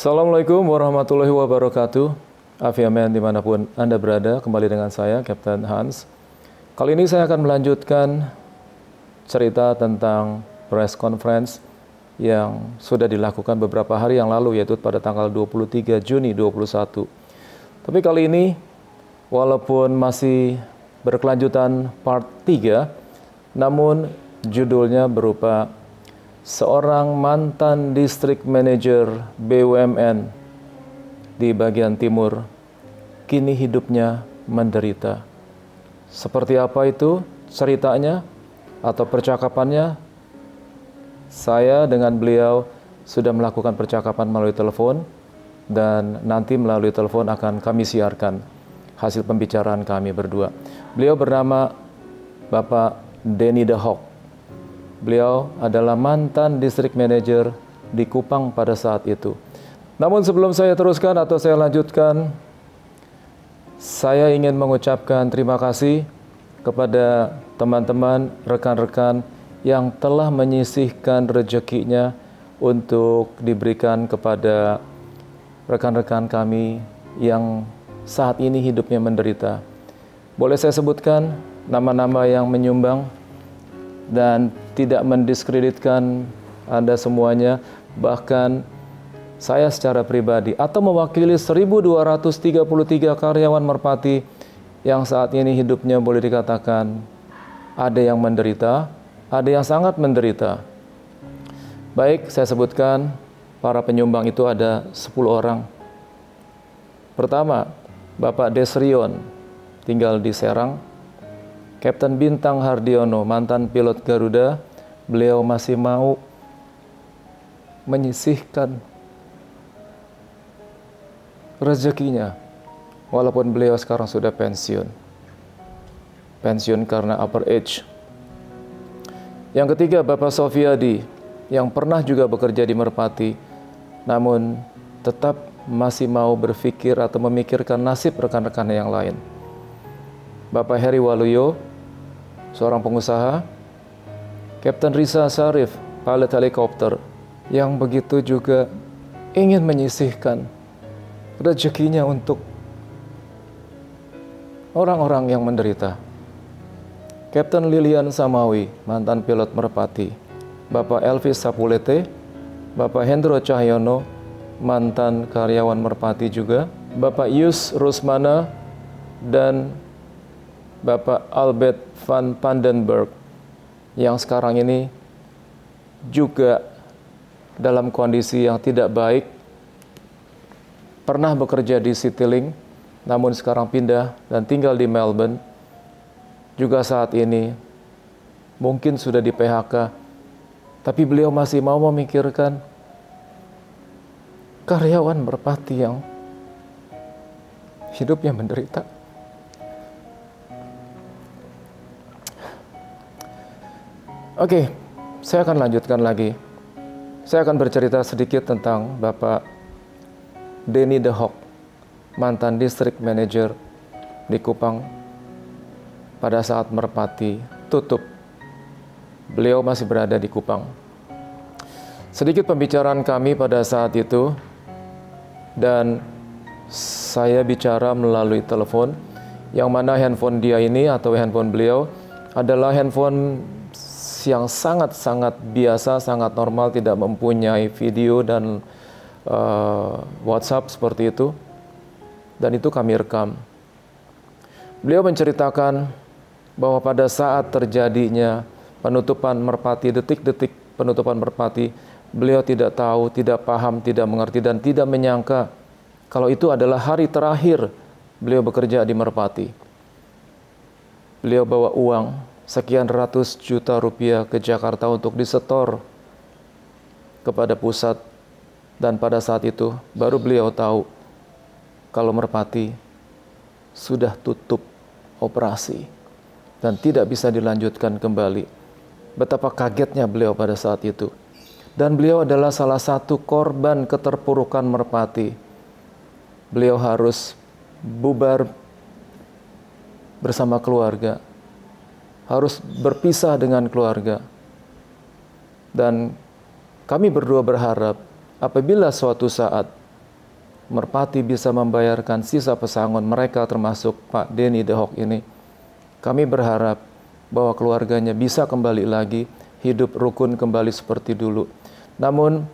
Assalamualaikum warahmatullahi wabarakatuh. Afiamen dimanapun Anda berada, kembali dengan saya, Kapten Hans. Kali ini saya akan melanjutkan cerita tentang press conference yang sudah dilakukan beberapa hari yang lalu, yaitu pada tanggal 23 Juni 2021. Tapi kali ini, walaupun masih berkelanjutan part 3, namun judulnya berupa seorang mantan distrik manajer BUMN di bagian timur, kini hidupnya menderita. Seperti apa itu ceritanya atau percakapannya? Saya dengan beliau sudah melakukan percakapan melalui telepon, dan nanti melalui telepon akan kami siarkan hasil pembicaraan kami berdua. Beliau bernama Bapak Denny The Hawk. Beliau adalah mantan distrik manager di Kupang pada saat itu. Namun sebelum saya teruskan atau saya lanjutkan, saya ingin mengucapkan terima kasih kepada teman-teman, rekan-rekan yang telah menyisihkan rezekinya untuk diberikan kepada rekan-rekan kami yang saat ini hidupnya menderita. Boleh saya sebutkan nama-nama yang menyumbang dan tidak mendiskreditkan Anda semuanya, bahkan saya secara pribadi atau mewakili 1.233 karyawan Merpati yang saat ini hidupnya boleh dikatakan ada yang menderita, ada yang sangat menderita. Baik, saya sebutkan para penyumbang itu ada 10 orang. Pertama, Bapak Desrion, tinggal di Serang. Kapten Bintang Hardiono, mantan pilot Garuda, beliau masih mau menyisihkan rezekinya, walaupun beliau sekarang sudah pensiun. Pensiun karena upper age. Yang ketiga, Bapak Sofiadi, yang pernah juga bekerja di Merpati, namun tetap masih mau berpikir atau memikirkan nasib rekan-rekan yang lain. Bapak Heri Waluyo, seorang pengusaha. Kapten Risa Sarif, pilot helikopter, yang begitu juga ingin menyisihkan rezekinya untuk orang-orang yang menderita. Kapten Lilian Samawi, mantan pilot Merpati. Bapak Elvis Sapulete, Bapak Hendro Cahyono, mantan karyawan Merpati juga. Bapak Yus Rusmana, dan Bapak Albert van Pandenburg, yang sekarang ini juga dalam kondisi yang tidak baik. Pernah bekerja di Citylink, namun sekarang pindah dan tinggal di Melbourne. Juga saat ini mungkin sudah di PHK, tapi beliau masih mau memikirkan karyawan Merpati yang hidupnya menderita. Oke, saya akan lanjutkan lagi. Saya akan bercerita sedikit tentang Bapak Denny The Hawk, mantan distrik manager di Kupang pada saat Merpati tutup. Beliau masih berada di Kupang. Sedikit pembicaraan kami pada saat itu, dan saya bicara melalui telepon, yang mana handphone dia ini atau handphone beliau adalah handphone yang sangat-sangat biasa, sangat normal, tidak mempunyai video dan WhatsApp seperti itu. Dan itu kami rekam. Beliau menceritakan bahwa pada saat terjadinya penutupan Merpati, detik-detik penutupan Merpati, beliau tidak tahu, tidak paham, tidak mengerti, dan tidak menyangka kalau itu adalah hari terakhir beliau bekerja di Merpati. Beliau bawa uang sekian ratus juta rupiah ke Jakarta untuk disetor kepada pusat, dan pada saat itu baru beliau tahu kalau Merpati sudah tutup operasi dan tidak bisa dilanjutkan kembali. Betapa kagetnya beliau pada saat itu. Dan beliau adalah salah satu korban keterpurukan Merpati. Beliau harus bubar bersama keluarga, harus berpisah dengan keluarga. Dan kami berdua berharap apabila suatu saat merpati bisa membayarkan sisa pesangon mereka, termasuk Pak Denny De Hok ini. Kami berharap bahwa keluarganya bisa kembali lagi, hidup rukun kembali seperti dulu. Namun,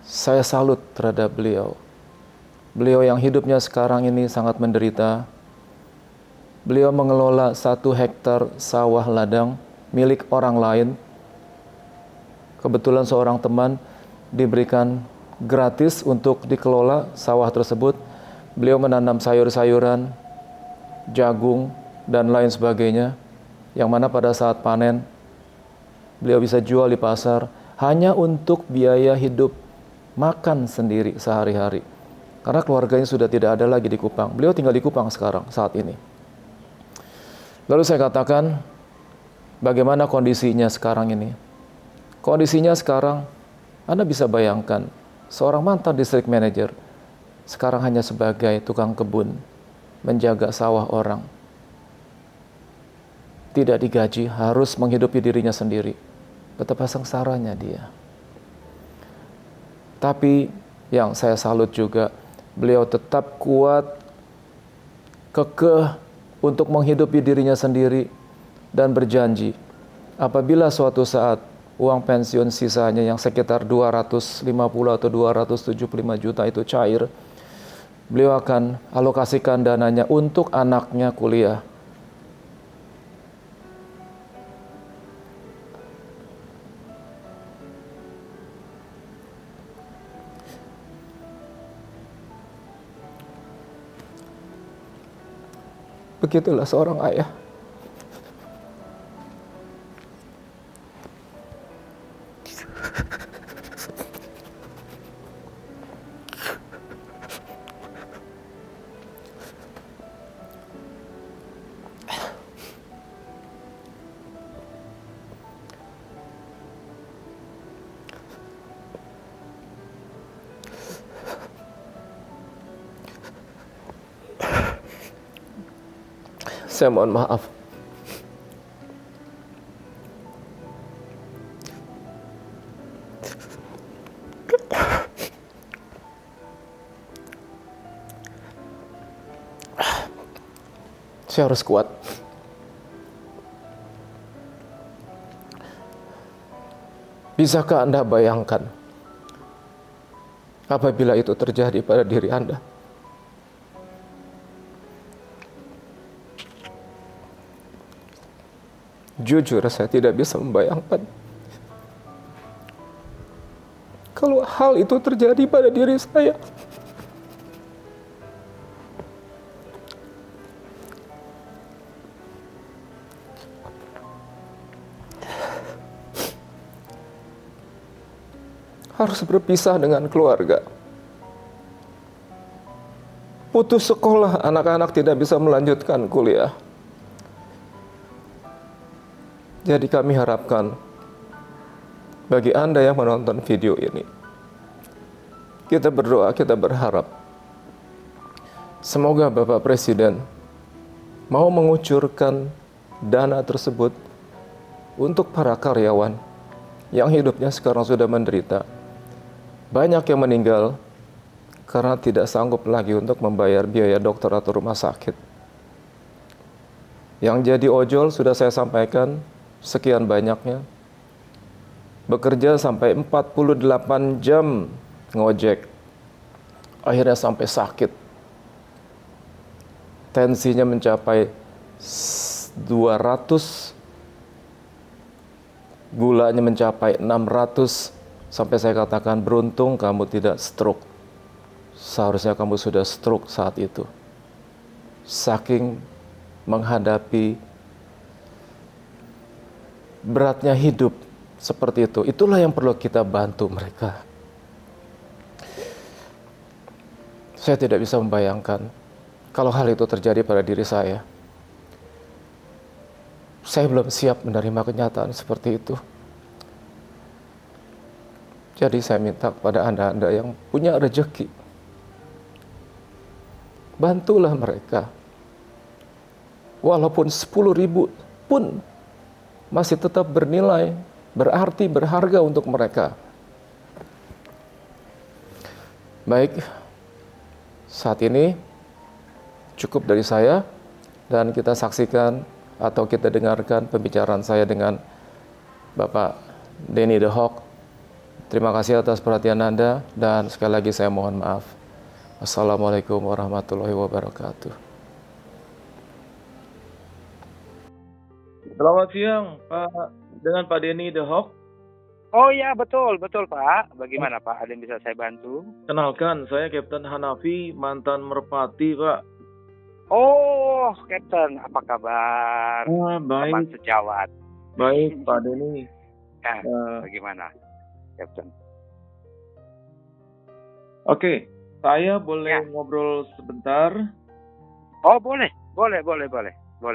saya salut terhadap beliau. Beliau yang hidupnya sekarang ini sangat menderita. Beliau mengelola 1 hektar sawah ladang milik orang lain. Kebetulan seorang teman diberikan gratis untuk dikelola sawah tersebut. Beliau menanam sayur-sayuran, jagung, dan lain sebagainya, yang mana pada saat panen, beliau bisa jual di pasar hanya untuk biaya hidup makan sendiri sehari-hari. Karena keluarganya sudah tidak ada lagi di Kupang. Beliau tinggal di Kupang sekarang, saat ini. Lalu saya katakan, bagaimana kondisinya sekarang ini? Kondisinya sekarang, Anda bisa bayangkan, seorang mantan distrik manager, sekarang hanya sebagai tukang kebun, menjaga sawah orang. Tidak digaji, harus menghidupi dirinya sendiri. Betapa sengsaranya dia. Tapi yang saya salut juga, beliau tetap kuat, kekeh untuk menghidupi dirinya sendiri, dan berjanji, apabila suatu saat uang pensiun sisanya yang sekitar 250 atau 275 juta itu cair, beliau akan alokasikan dananya untuk anaknya kuliah. Begitulah seorang ayah. Saya mohon maaf. Saya harus kuat. Bisakah Anda bayangkan apabila itu terjadi pada diri Anda? Jujur, saya tidak bisa membayangkan kalau hal itu terjadi pada diri saya. Harus berpisah dengan keluarga. Putus sekolah, anak-anak tidak bisa melanjutkan kuliah. Jadi kami harapkan bagi Anda yang menonton video ini, kita berdoa, kita berharap semoga Bapak Presiden mau mengucurkan dana tersebut untuk para karyawan yang hidupnya sekarang sudah menderita. Banyak yang meninggal karena tidak sanggup lagi untuk membayar biaya dokter atau rumah sakit. Yang jadi ojol sudah saya sampaikan, sekian banyaknya. Bekerja sampai 48 jam ngojek. Akhirnya sampai sakit. Tensinya mencapai 200, gulanya mencapai 600, sampai saya katakan beruntung kamu tidak stroke. Seharusnya kamu sudah stroke saat itu. Saking menghadapi beratnya hidup seperti itu. Itulah yang perlu kita bantu mereka. Saya tidak bisa membayangkan kalau hal itu terjadi pada diri saya. Saya belum siap menerima kenyataan seperti itu. Jadi saya minta kepada Anda-Anda yang punya rezeki, bantulah mereka. Walaupun 10.000 pun masih tetap bernilai, berarti, berharga untuk mereka. Baik, Saat ini cukup dari saya dan kita saksikan atau kita dengarkan pembicaraan saya dengan Bapak Denny The Hawk. Terima kasih atas perhatian Anda dan sekali lagi saya mohon maaf. Assalamualaikum warahmatullahi wabarakatuh. Selamat siang, Pak. Dengan Pak Denny The Hawk. Oh ya, betul Pak. Bagaimana Pak? Ada yang bisa saya bantu? Kenalkan, saya Kapten Hanafi, mantan Merpati, Pak. Oh, Captain, apa kabar? Teman Baik, sejawat. baik Pak Denny. Bagaimana, Captain? Oke, saya boleh ngobrol sebentar? Oh, boleh,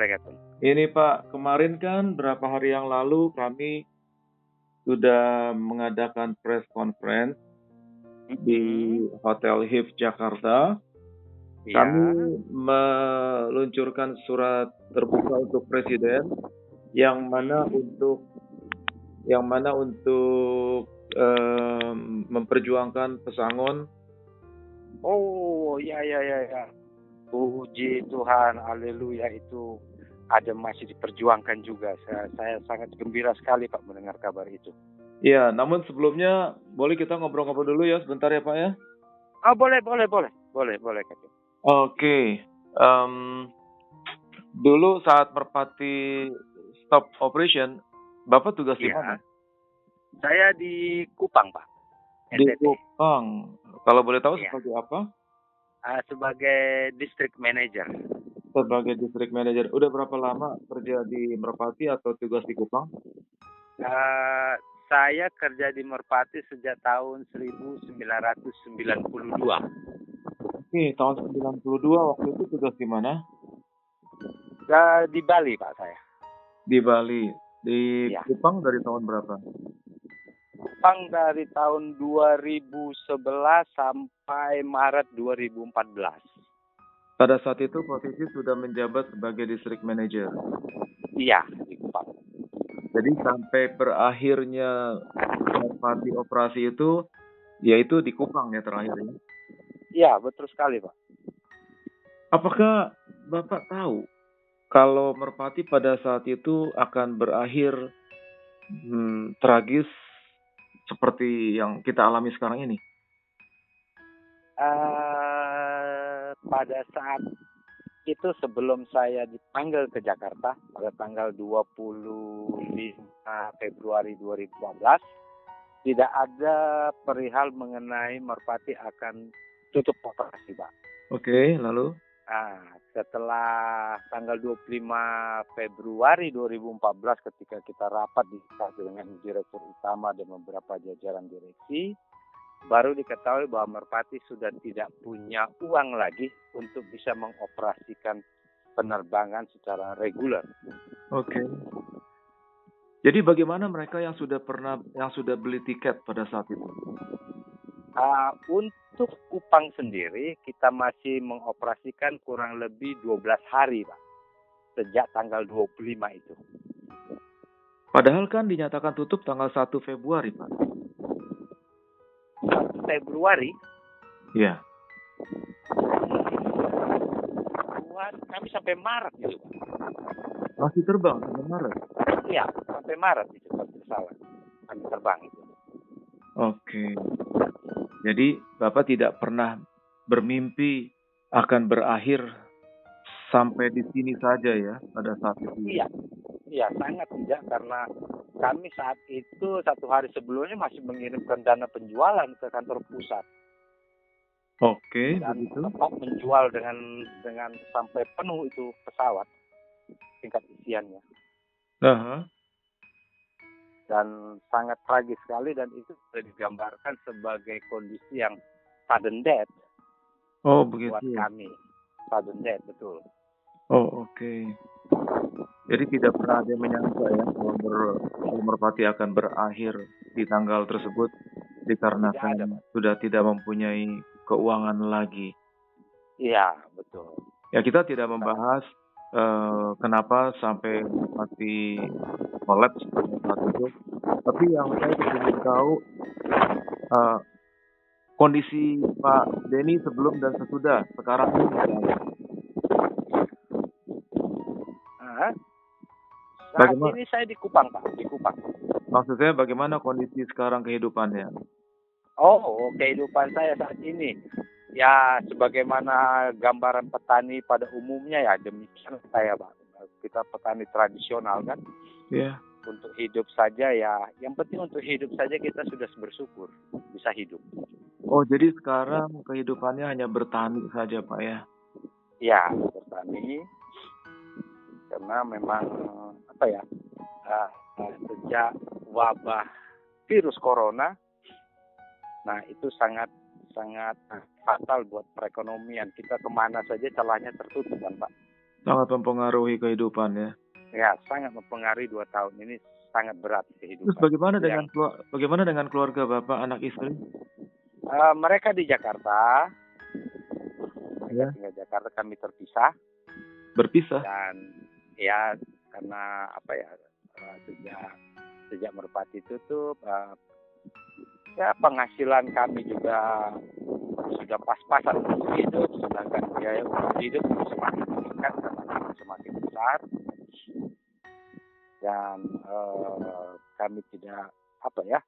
Captain. Ini Pak, kemarin kan berapa hari yang lalu kami sudah mengadakan press conference di Hotel Hif Jakarta. Kami meluncurkan surat terbuka untuk Presiden yang mana untuk memperjuangkan pesangon. Oh, ya. Puji Tuhan, haleluya, itu ada masih diperjuangkan juga. Saya sangat gembira sekali Pak mendengar kabar itu. Iya, namun sebelumnya boleh kita ngobrol-ngobrol dulu ya sebentar ya Pak ya? Oh, boleh Captain. Oke. Dulu saat Merpati stop operation, Bapak tugas di mana? Saya di Kupang, Pak. Di Kupang. Kalau boleh tahu sebagai apa? Sebagai district manager. Sebagai district manager. Udah berapa lama kerja di Merpati atau tugas di Kupang? Saya kerja di Merpati sejak tahun 1992. Oke, tahun 92 waktu itu tugas di mana? Di Bali, Pak, saya. Di Bali. Di Kupang dari tahun berapa? Kupang dari tahun 2011 sampai Maret 2014. Pada saat itu posisi sudah menjabat sebagai district manager. Iya, di Kupang. Jadi sampai berakhirnya Merpati operasi itu, yaitu di Kupang ya terakhir ini? Iya, betul sekali Pak. Apakah Bapak tahu kalau Merpati pada saat itu akan berakhir tragis seperti yang kita alami sekarang ini? Pada saat itu sebelum saya dipanggil ke Jakarta pada tanggal 25 Februari 2014, tidak ada perihal mengenai Merpati akan tutup operasi, Pak. Oke, lalu? Setelah tanggal 25 Februari 2014 ketika kita rapat dengan Direktur Utama dan beberapa jajaran direksi, baru diketahui bahwa Merpati sudah tidak punya uang lagi untuk bisa mengoperasikan penerbangan secara reguler. Oke. Jadi bagaimana mereka yang sudah beli tiket pada saat itu? Untuk Kupang sendiri kita masih mengoperasikan kurang lebih 12 hari, Pak. Sejak tanggal 25 itu. Padahal kan dinyatakan tutup tanggal 1 Februari, Pak. 1 Februari? Iya. Kami sampai Maret gitu, Pak. Masih terbang sampai Maret? Iya, sampai Maret itu, Pak. Salah. Kami terbang itu. Oke. Jadi Bapak tidak pernah bermimpi akan berakhir sampai di sini saja ya pada saat itu? Iya, sangat tidak, karena kami saat itu 1 hari sebelumnya masih mengirimkan dana penjualan ke kantor pusat. Oke, dan begitu. Tetap menjual dengan sampai penuh itu pesawat tingkat isiannya. Dan sangat tragis sekali, dan itu sudah digambarkan sebagai kondisi yang sudden death. Oh, begitu. Buat kami, sudden death, betul. Oh, oke. Jadi tidak pernah ada yang menyangka ya kalau Merpati akan berakhir di tanggal tersebut dikarenakan sudah tidak mempunyai keuangan lagi. Iya, betul. Ya, kita tidak membahas kenapa sampai Merpati kolaps pada saat itu. Tapi yang saya ingin tahu, kondisi Pak Denny sebelum dan sesudah sekarang ini bagaimana? Ah, saat Bagaimana? ini saya di Kupang, Pak, di Kupang. Maksud saya bagaimana kondisi sekarang kehidupannya? Oh, kehidupan saya saat ini. Ya, sebagaimana gambaran petani pada umumnya ya demikian saya, Pak. Kita petani tradisional kan, Ya. untuk hidup saja ya, yang penting untuk hidup saja kita sudah bersyukur bisa hidup. Oh, jadi sekarang kehidupannya hanya bertani saja, Pak ya? Ya, bertani karena memang apa ya, sejak wabah virus corona, nah itu sangat sangat fatal buat perekonomian kita, kemana saja celahnya tertutup kan, Pak. Sangat mempengaruhi kehidupan ya. Ya, sangat mempengaruhi 2 tahun ini, sangat berat Terus kehidupan. bagaimana dengan keluarga Bapak, anak istri? Mereka di Jakarta, mereka Ya. tinggal di Jakarta, kami terpisah. Berpisah. Dan ya karena apa ya, sejak Merpati tutup, ya penghasilan kami juga sudah pas-pasan untuk hidup, sedangkan biaya untuk hidup semakin meningkat karena semakin besar. Dan kami tidak apa ya,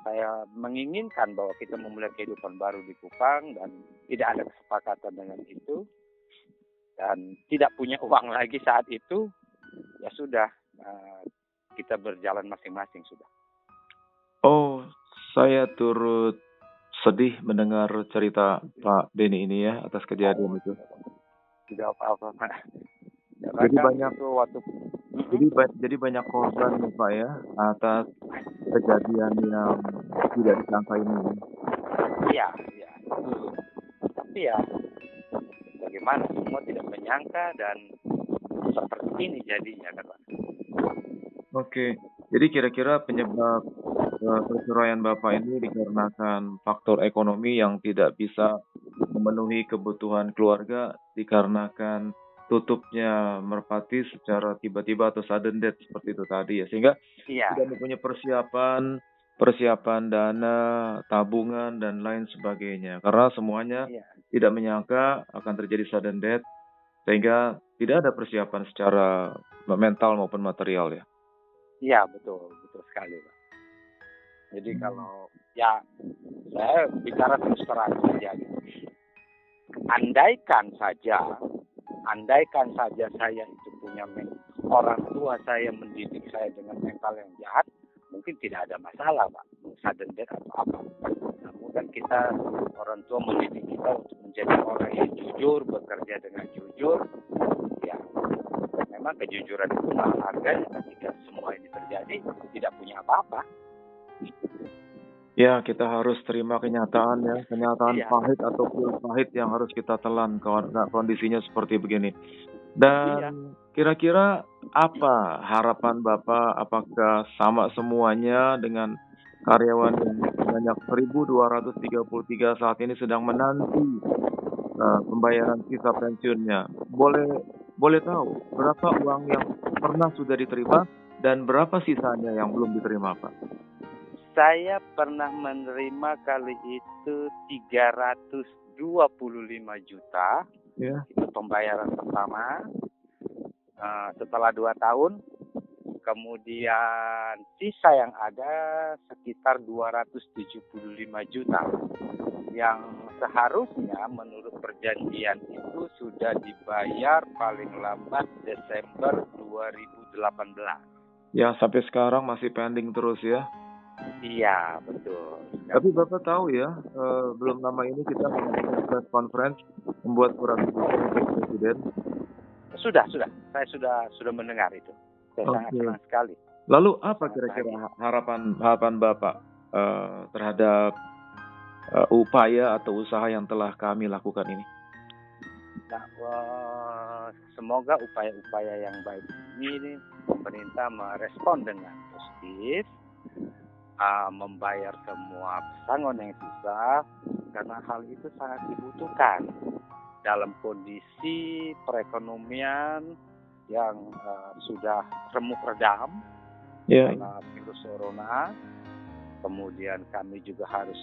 saya menginginkan bahwa kita memulai kehidupan baru di Kupang dan tidak ada kesepakatan dengan itu dan tidak punya uang lagi saat itu, ya sudah, kita berjalan masing-masing sudah. Oh, saya turut sedih mendengar cerita Pak Denny ini ya atas kejadian itu. Tidak apa-apa, Pak. Jadi banyak itu waktu jadi banyak korban ya, Pak ya atas kejadian yang tidak disangka ini. iya, iya. Tapi ya bagaimana, semua tidak menyangka dan seperti ini jadinya kan, Pak. Oke, jadi kira-kira penyebab perceraian Bapak ini dikarenakan faktor ekonomi yang tidak bisa memenuhi kebutuhan keluarga dikarenakan tutupnya Merpati secara tiba-tiba atau sudden death seperti itu tadi ya, sehingga Iya, tidak mempunyai persiapan dana, tabungan dan lain sebagainya. Karena semuanya iya. tidak menyangka akan terjadi sudden death sehingga tidak ada persiapan secara mental maupun material ya. Iya, betul, betul sekali, Pak. Jadi kalau ya saya bicara terus terang saja gitu. Andaikan saja saya itu punya orang tua saya mendidik saya dengan mental yang jahat, mungkin tidak ada masalah, Pak, sudden death atau apa. Namun kan kita, orang tua mendidik kita untuk menjadi orang yang jujur, bekerja dengan jujur. Ya, memang kejujuran itu mahal harganya. Ketika semua ini terjadi, tidak punya apa-apa. Ya, kita harus terima kenyataan ya, kenyataan Iya. pahit atau pil pahit yang harus kita telan kalau kondisinya seperti begini. Iya. Dan kira-kira apa harapan Bapak? Apakah sama semuanya dengan karyawan yang sebanyak 1.233 saat ini sedang menanti pembayaran sisa pensiunnya? Boleh tahu berapa uang yang pernah sudah diterima dan berapa sisanya yang belum diterima, Pak? Saya pernah menerima kali itu 325 juta, Ya. itu pembayaran pertama. Setelah 2 tahun, kemudian sisa yang ada sekitar 275 juta, yang seharusnya menurut perjanjian itu sudah dibayar paling lambat Desember 2018. Ya, sampai sekarang masih pending terus ya. Iya, betul. Tapi Bapak tahu ya, belum lama ini kita mengadakan press conference membuat surat dukungan untuk Presiden. Sudah. Saya sudah mendengar itu. Saya sangat Oke. senang sekali. Lalu apa kira-kira harapan Bapak terhadap upaya atau usaha yang telah kami lakukan ini? Nah, semoga upaya-upaya yang baik ini pemerintah merespon dengan positif, membayar semua pesangon yang sisa, karena hal itu sangat dibutuhkan dalam kondisi perekonomian yang sudah remuk redam Ya. karena virus corona. kemudian kami juga harus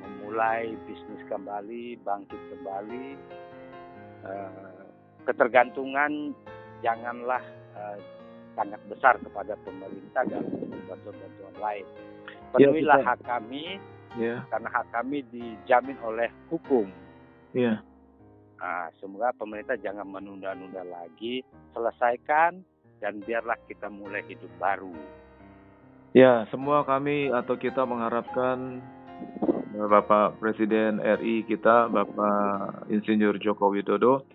memulai bisnis kembali, bangkit kembali. Ketergantungan janganlah sangat besar kepada pemerintah dan bantuan-bantuan lain. Penuhilah hak kami, karena hak kami dijamin oleh hukum. Semoga pemerintah jangan menunda-nunda lagi, selesaikan dan biarlah kita mulai hidup baru. Ya, semua kami atau kita mengharapkan Bapak Presiden RI kita, Bapak Insinyur Joko Widodo,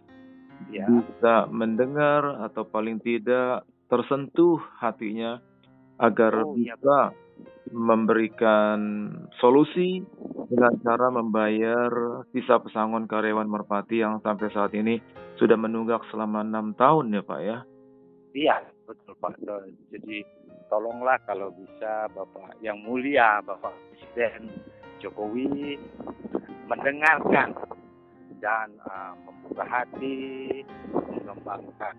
bisa mendengar atau paling tidak tersentuh hatinya agar bisa memberikan solusi dengan cara membayar sisa pesangon karyawan Merpati yang sampai saat ini sudah menunggak selama 6 tahun ya Pak ya? Iya, betul Pak. Jadi tolonglah kalau bisa Bapak yang mulia, Bapak Presiden Jokowi mendengarkan dan membuka hati, mengembangkan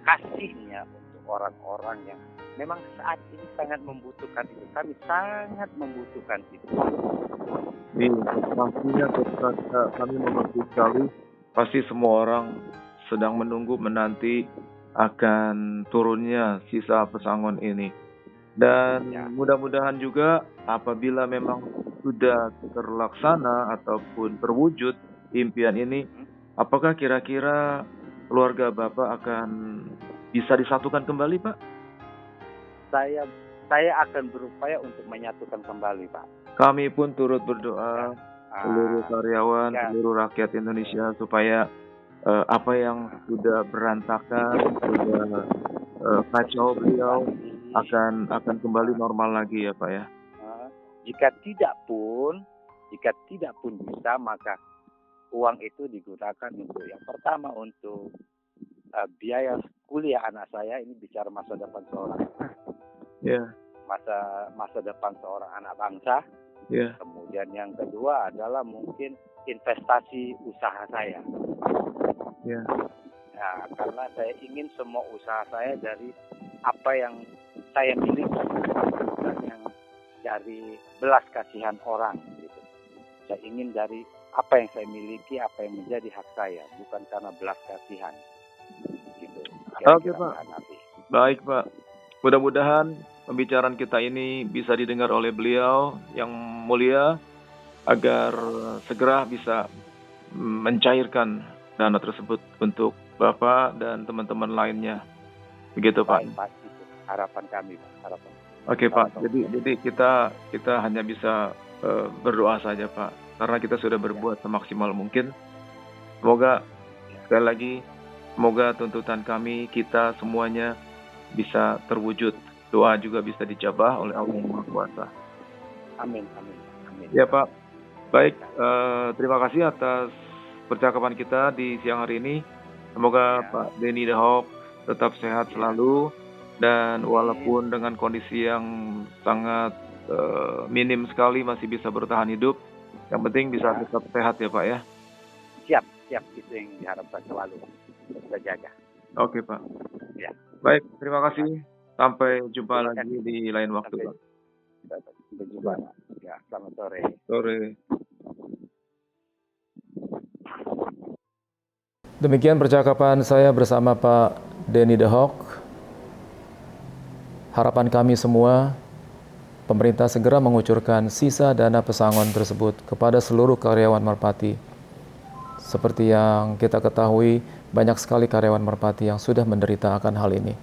kasihnya untuk orang-orang yang memang saat ini sangat membutuhkan itu. Kami sangat membutuhkan itu. Pastinya kami mengerti sekali. Pasti semua orang sedang menunggu menanti akan turunnya sisa pesangon ini. Dan mudah-mudahan juga apabila memang sudah terlaksana ataupun terwujud impian ini, apakah kira-kira keluarga Bapak akan bisa disatukan kembali, Pak? Saya akan berupaya untuk menyatukan kembali, Pak. Kami pun turut berdoa seluruh karyawan, seluruh rakyat Indonesia supaya apa yang sudah berantakan, sudah kacau beliau akan kembali normal lagi ya Pak ya. Jika tidak pun bisa, maka uang itu digunakan untuk yang pertama untuk biaya kuliah anak saya. Ini bicara masa depan seorang masa depan seorang anak bangsa. Kemudian yang kedua adalah mungkin investasi usaha saya. Nah, karena saya ingin semua usaha saya dari apa yang saya miliki, bukan yang dari belas kasihan orang gitu. Saya ingin dari apa yang saya miliki, apa yang menjadi hak saya, bukan karena belas kasihan gitu. Oke Pak. Baik Pak. Mudah-mudahan pembicaraan kita ini bisa didengar oleh beliau yang mulia agar segera bisa mencairkan dana tersebut untuk Bapak dan teman-teman lainnya. Begitu Pak. Itu harapan kami, Pak. Harapan. Oke Pak. Jadi kita hanya bisa berdoa saja Pak, karena kita sudah berbuat semaksimal mungkin. Semoga sekali lagi, semoga tuntutan kami, kita semuanya bisa terwujud. Doa juga bisa dijabah oleh Allah Yang Maha Kuasa. Amin. Ya Pak. Baik, terima kasih atas percakapan kita di siang hari ini. Semoga Pak Denny The Hawk tetap sehat selalu, dan walaupun dengan kondisi yang sangat minim sekali masih bisa bertahan hidup. Yang penting bisa tetap sehat ya Pak ya. Siap, itu yang diharapkan selalu. Kita jaga. Oke Pak. Ya. Baik, terima kasih. Sampai jumpa lagi di lain waktu Pak. Sampai jumpa. Ya, selamat sore. Sore. Demikian percakapan saya bersama Pak Denny The Hawk. Harapan kami semua, pemerintah segera mengucurkan sisa dana pesangon tersebut kepada seluruh karyawan Merpati. Seperti yang kita ketahui, banyak sekali karyawan Merpati yang sudah menderita akan hal ini.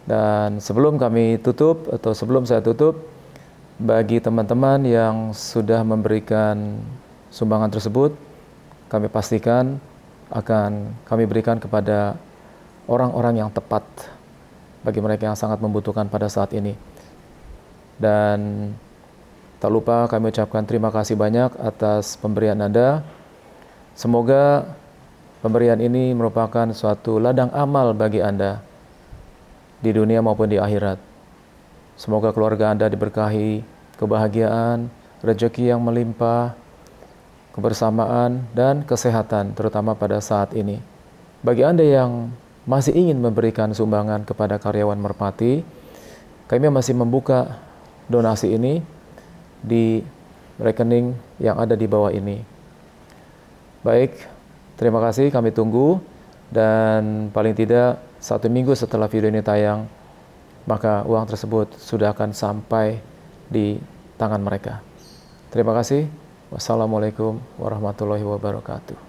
Dan sebelum saya tutup, bagi teman-teman yang sudah memberikan sumbangan tersebut, kami pastikan akan kami berikan kepada orang-orang yang tepat bagi mereka yang sangat membutuhkan pada saat ini. Dan tak lupa kami ucapkan terima kasih banyak atas pemberian Anda. Semoga pemberian ini merupakan suatu ladang amal bagi Anda di dunia maupun di akhirat. Semoga keluarga Anda diberkahi kebahagiaan, rezeki yang melimpah, kebersamaan, dan kesehatan, terutama pada saat ini. Bagi Anda yang masih ingin memberikan sumbangan kepada karyawan Merpati, kami masih membuka donasi ini di rekening yang ada di bawah ini. Baik, terima kasih, kami tunggu, dan paling tidak 1 minggu setelah video ini tayang, maka uang tersebut sudah akan sampai di tangan mereka. Terima kasih. Wassalamualaikum warahmatullahi wabarakatuh.